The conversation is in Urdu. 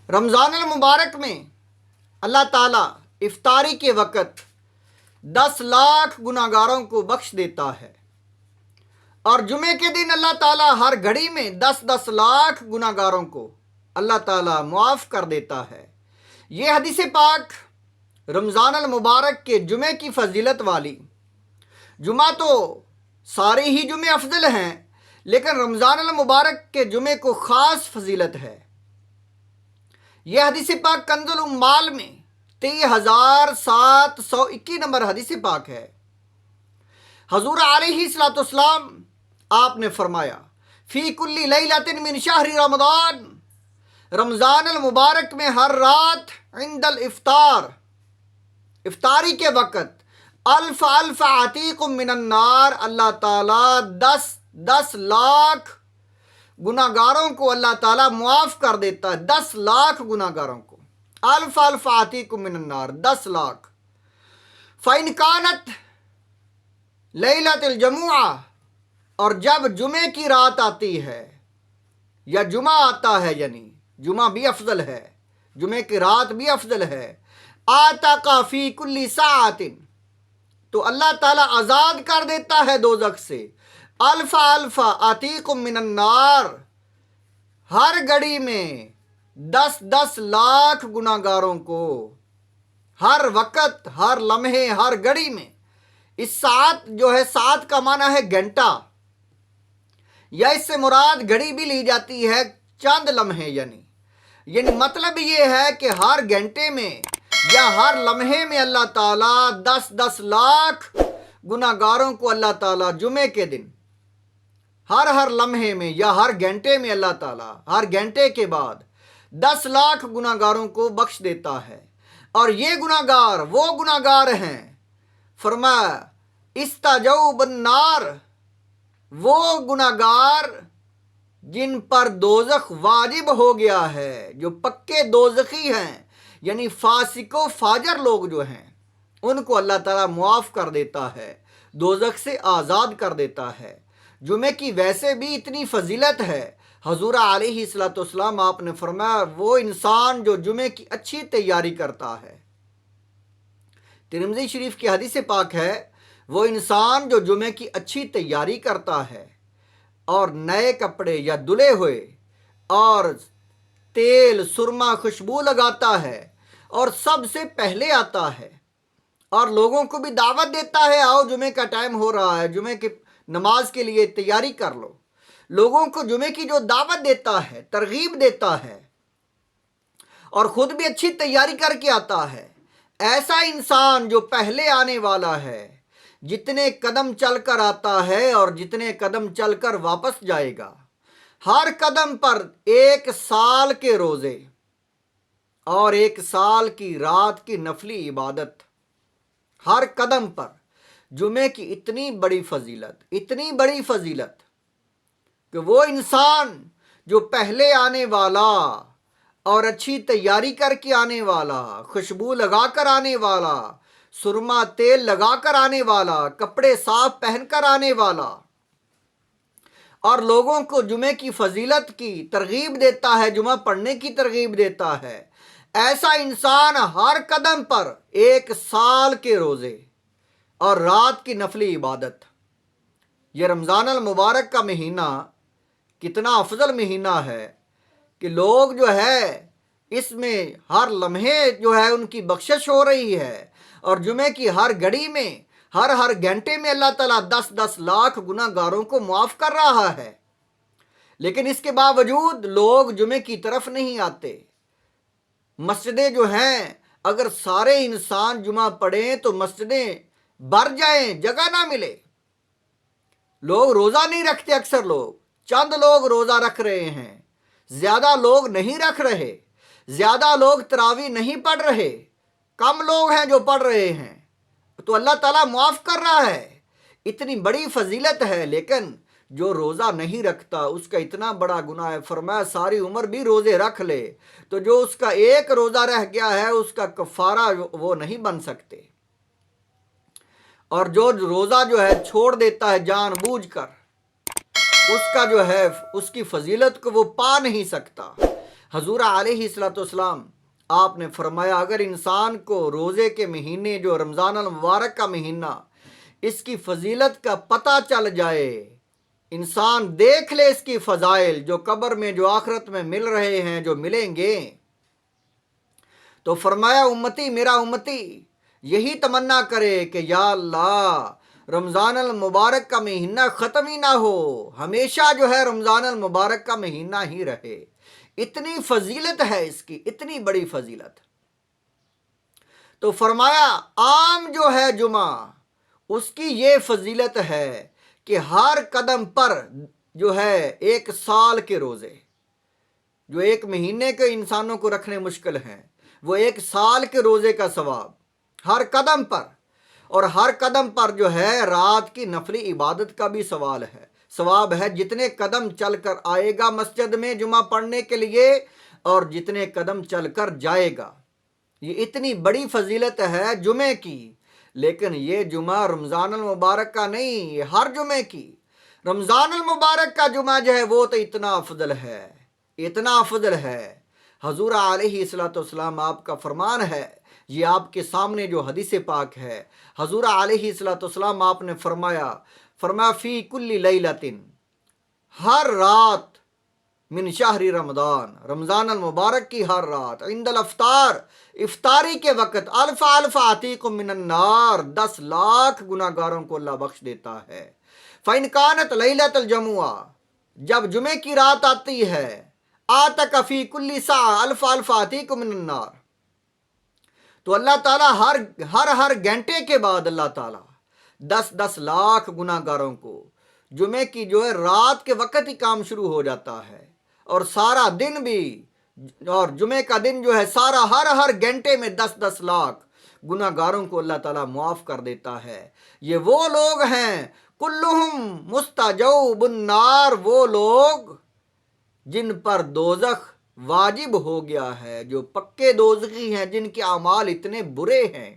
رمضان المبارک میں اللہ تعالیٰ افطاری کے وقت 10 لاکھ گناہگاروں کو بخش دیتا ہے، اور جمعے کے دن اللہ تعالیٰ ہر گھڑی میں 10 لاکھ گناہگاروں کو اللہ تعالیٰ معاف کر دیتا ہے۔ یہ حدیث پاک رمضان المبارک کے جمعے کی فضیلت والی، جمعہ تو سارے ہی جمعے افضل ہیں، لیکن رمضان المبارک کے جمعے کو خاص فضیلت ہے۔ یہ حدیث پاک کنز الاموال میں 23,721 نمبر حدیث پاک ہے۔ حضور علیہ الصلوۃ والسلام آپ نے فرمایا، فی کل لیلۃ من شہر رمضان، رمضان المبارک میں ہر رات عند الافطار، افطاری کے وقت، الف عتیق من النار، اللہ تعالیٰ 10 لاکھ گناہگاروں کو اللہ تعالیٰ معاف کر دیتا ہے۔ 10 لاکھ گناہگاروں کو، الف عتیق من النار، 10 لاکھ۔ فَإِنْ كَانَتْ لیلۃ الجمعہ، اور جب جمعے کی رات آتی ہے یا جمعہ آتا ہے، یعنی جمعہ بھی افضل ہے، جمعے کی رات بھی افضل ہے، آتَقَ فِي كُلِّ سَاعَةٍ، تو اللہ تعالیٰ آزاد کر دیتا ہے دوزخ سے الف عتیق من النار، ہر گھڑی میں 10 لاکھ گناہگاروں کو، ہر وقت، ہر لمحے، ہر گھڑی میں۔ اس ساعت جو ہے، ساعت کا معنی ہے گھنٹہ، یا اس سے مراد گھڑی بھی لی جاتی ہے، چند لمحے، یعنی مطلب یہ ہے کہ ہر گھنٹے میں یا ہر لمحے میں اللہ تعالیٰ 10 لاکھ گناہگاروں کو اللہ تعالیٰ جمعے کے دن، ہر لمحے میں یا ہر گھنٹے میں اللہ تعالیٰ ہر گھنٹے کے بعد 10 لاکھ گناہگاروں کو بخش دیتا ہے۔ اور یہ گناہگار وہ گناہگار ہیں، فرمایا استجوب النار، وہ گناہگار جن پر دوزخ واجب ہو گیا ہے، جو پکے دوزخی ہیں، یعنی فاسق و فاجر لوگ جو ہیں، ان کو اللہ تعالیٰ معاف کر دیتا ہے، دوزخ سے آزاد کر دیتا ہے۔ جمعے کی ویسے بھی اتنی فضیلت ہے، حضور علیہ الصلوۃ والسلام آپ نے فرمایا، وہ انسان جو جمعے کی اچھی تیاری کرتا ہے، ترمذی شریف کی حدیث پاک ہے، وہ انسان جو جمعے کی اچھی تیاری کرتا ہے اور نئے کپڑے یا دھلے ہوئے اور تیل، سرما، خوشبو لگاتا ہے اور سب سے پہلے آتا ہے اور لوگوں کو بھی دعوت دیتا ہے، آؤ جمعے کا ٹائم ہو رہا ہے، جمعے کی نماز کے لیے تیاری کر لو، لوگوں کو جمعے کی جو دعوت دیتا ہے، ترغیب دیتا ہے، اور خود بھی اچھی تیاری کر کے آتا ہے، ایسا انسان جو پہلے آنے والا ہے، جتنے قدم چل کر آتا ہے اور جتنے قدم چل کر واپس جائے گا، ہر قدم پر 1 سال کے روزے اور 1 سال کی رات کی نفلی عبادت، ہر قدم پر جمعے کی اتنی بڑی فضیلت کہ وہ انسان جو پہلے آنے والا اور اچھی تیاری کر کے آنے والا، خوشبو لگا کر آنے والا، سرما تیل لگا کر آنے والا، کپڑے صاف پہن کر آنے والا، اور لوگوں کو جمعے کی فضیلت کی ترغیب دیتا ہے، جمعہ پڑھنے کی ترغیب دیتا ہے، ایسا انسان ہر قدم پر 1 سال کے روزے اور رات کی نفلی عبادت۔ یہ رمضان المبارک کا مہینہ کتنا افضل مہینہ ہے کہ لوگ جو ہے اس میں ہر لمحے جو ہے ان کی بخشش ہو رہی ہے، اور جمعے کی ہر گھڑی میں، ہر گھنٹے میں اللہ تعالیٰ 10 لاکھ گناہگاروں کو معاف کر رہا ہے۔ لیکن اس کے باوجود لوگ جمعے کی طرف نہیں آتے۔ مسجدیں جو ہیں، اگر سارے انسان جمعہ پڑھیں تو مسجدیں بھر جائیں، جگہ نہ ملے۔ لوگ روزہ نہیں رکھتے، اکثر لوگ، چند لوگ روزہ رکھ رہے ہیں، زیادہ لوگ نہیں رکھ رہے، زیادہ لوگ تراویح نہیں پڑھ رہے، کم لوگ ہیں جو پڑھ رہے ہیں، تو اللہ تعالیٰ معاف کر رہا ہے۔ اتنی بڑی فضیلت ہے، لیکن جو روزہ نہیں رکھتا اس کا اتنا بڑا گناہ ہے، فرمایا ساری عمر بھی روزے رکھ لے تو جو اس کا ایک روزہ رہ گیا ہے اس کا کفارہ وہ نہیں بن سکتے، اور جو روزہ جو ہے چھوڑ دیتا ہے جان بوجھ کر، اس کا جو ہے اس کی فضیلت کو وہ پا نہیں سکتا۔ حضور علیہ الصلوۃ والسلام آپ نے فرمایا اگر انسان کو روزے کے مہینے جو رمضان المبارک کا مہینہ اس کی فضیلت کا پتہ چل جائے، انسان دیکھ لے اس کی فضائل جو قبر میں جو آخرت میں مل رہے ہیں جو ملیں گے، تو فرمایا امتی میرا امتی یہی تمنا کرے کہ یا اللہ رمضان المبارک کا مہینہ ختم ہی نہ ہو، ہمیشہ جو ہے رمضان المبارک کا مہینہ ہی رہے۔ اتنی فضیلت ہے اس کی، اتنی بڑی فضیلت۔ تو فرمایا عام جو ہے جمعہ اس کی یہ فضیلت ہے کہ ہر قدم پر جو ہے ایک سال کے روزے جو ایک مہینے کے انسانوں کو رکھنے مشکل ہیں، وہ ایک سال کے روزے کا ثواب ہر قدم پر، اور ہر قدم پر جو ہے رات کی نفلی عبادت کا بھی ثواب ہے جتنے قدم چل کر آئے گا مسجد میں جمعہ پڑھنے کے لیے اور جتنے قدم چل کر جائے گا۔ یہ اتنی بڑی فضیلت ہے جمعے کی، لیکن یہ جمعہ رمضان المبارک کا نہیں، یہ ہر جمعے کی۔ رمضان المبارک کا جمعہ جو ہے وہ تو اتنا افضل ہے، اتنا افضل ہے۔ حضور علیہ الصلوۃ والسلام آپ کا فرمان ہے، یہ آپ کے سامنے جو حدیث پاک ہے، حضور علیہ الصلوۃ والسلام آپ نے فرمایا فی کل لیلۃ، ہر رات من شہر رمضان، رمضان المبارک کی ہر رات، عند الافطار، افطاری کے وقت، الف الف عتیق من النار، 10 لاکھ گناہ گاروں کو اللہ بخش دیتا ہے۔ فإن كانت لیلۃ الجمعہ، جب جمعے کی رات آتی ہے، آتک فی کل ساعہ الف الف عتیق من النار، تو اللہ تعالیٰ ہر گھنٹے کے بعد اللہ تعالیٰ 10 لاکھ گناہ گاروں کو، جمعے کی جو ہے رات کے وقت ہی کام شروع ہو جاتا ہے، اور سارا دن بھی، اور جمعے کا دن جو ہے سارا ہر گھنٹے میں 10 لاکھ گناہ گاروں کو اللہ تعالیٰ معاف کر دیتا ہے۔ یہ وہ لوگ ہیں کلہم مستجوب النار، وہ لوگ جن پر دوزخ واجب ہو گیا ہے، جو پکے دوزخی ہیں، جن کے اعمال اتنے برے ہیں۔